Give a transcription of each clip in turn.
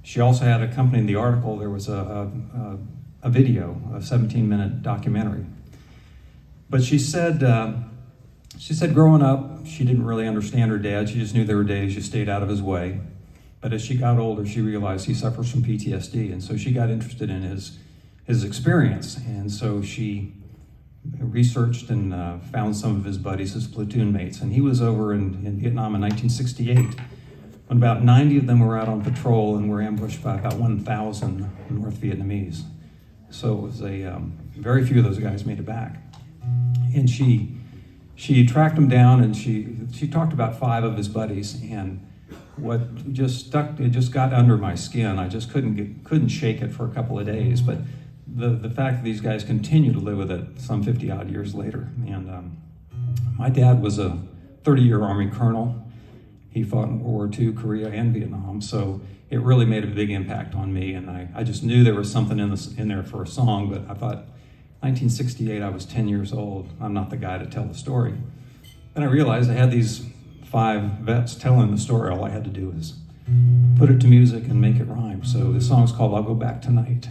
She also had accompanying the article, there was a video, a 17-minute documentary. But she said growing up, she didn't really understand her dad. She just knew there were days you stayed out of his way. But as she got older, she realized he suffers from PTSD, and so she got interested in his experience. And so she researched and found some of his buddies, his platoon mates. And he was over in Vietnam in 1968, when about 90 of them were out on patrol and were ambushed by about 1,000 North Vietnamese. So it was very few of those guys made it back. And she tracked him down, and she talked about 5 of his buddies, and what just stuck, it just got under my skin. I just couldn't shake it for a couple of days. But the fact that these guys continue to live with it some 50 odd years later. And my dad was a 30-year Army colonel. He fought in World War II, Korea, and Vietnam. So it really made a big impact on me. And I just knew there was something in there for a song, but I thought, 1968, I was 10 years old. I'm not the guy to tell the story. Then I realized I had these 5 vets telling the story. All I had to do was put it to music and make it rhyme. So the song's called I'll Go Back Tonight.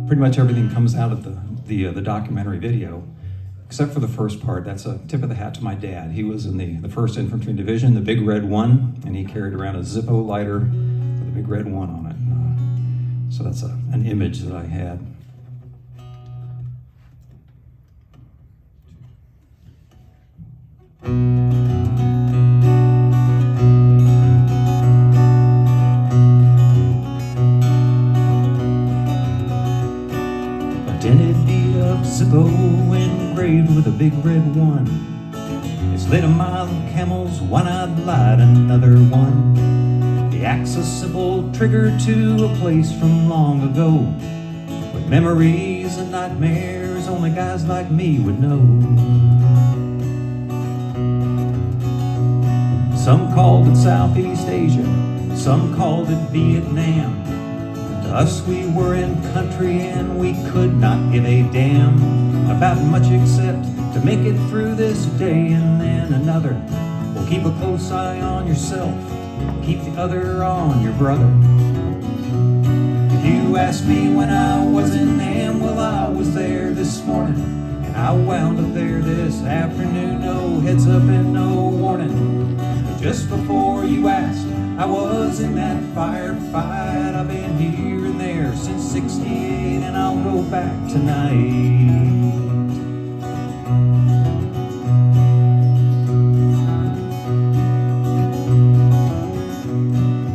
Pretty much everything comes out of the documentary video, except for the first part. That's a tip of the hat to my dad. He was in the 1st Infantry Division, the Big Red 1, and he carried around a Zippo lighter with a Big Red 1 on it. So that's an image that I had. Identity of Zippo engraved with a Big Red 1. It's lit a mile of camels, one-eyed light, another one. The axe a simple trigger to a place from long ago, with memories and nightmares only guys like me would know. Some called it Southeast Asia, some called it Vietnam. To us we were in country and we could not give a damn about much except to make it through this day and then another. Well, keep a close eye on yourself, keep the other on your brother. If you asked me when I was in Nam, well, I was there this morning, and I wound up there this afternoon. No heads up and no warning. Just before you asked, I was in that firefight. I've been here and there since '68, and I'll go back tonight.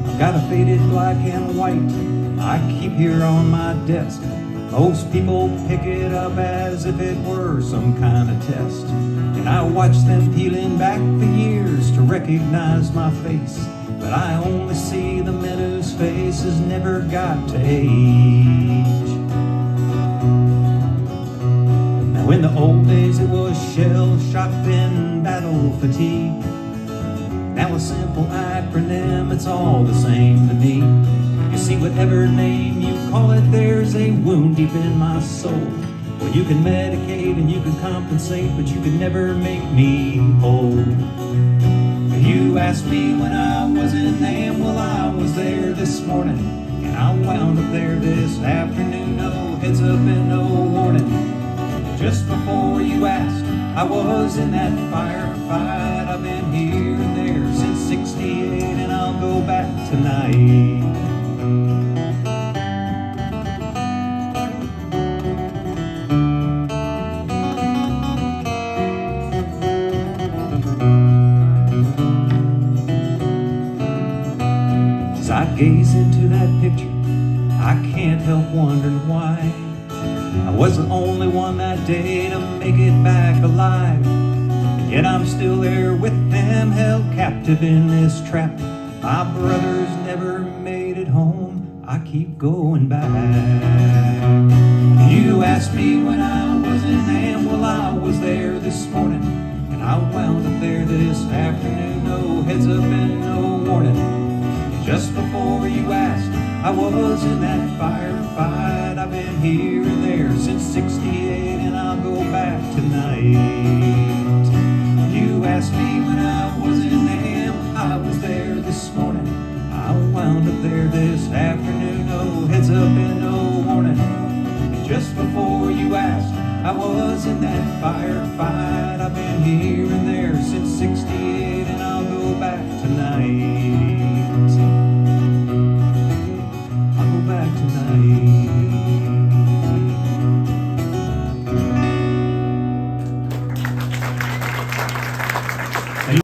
I've got a faded black and white I keep here on my desk. Most people pick it up as if it were some kind of test, and I watch them peeling back the years to recognize my face. But I only see the men whose faces never got to age. Now in the old days it was shell shock, then battle fatigue. Now a simple acronym, it's all the same to me. You see, whatever name you call it, there's a wound deep in my soul. Well, you can medicate and you can compensate, but you can never make me whole. You asked me when I was in Nam, well, I was there this morning, and I wound up there this afternoon. No heads up and no warning. Just before you asked, I was in that firefight. I've been here and there since '68, and I'll go back tonight. As I gaze into that picture, I can't help wondering why I was the only one that day to make it back alive. And yet I'm still there with them, held captive in this trap. My brothers never made it home, I keep going back. You asked me when I was in Nam, well, I was there this morning, and I wound up there this afternoon. No heads up and no warning. Just before you asked, I was in that firefight. I've been here and there since '68, and I'll go back tonight. You asked me when I was in Nam, I was there this morning. I wound wound up there this afternoon. No heads up and no warning. And just before you asked, I was in that firefight. I've been here and there since '68, and I'll go back tonight.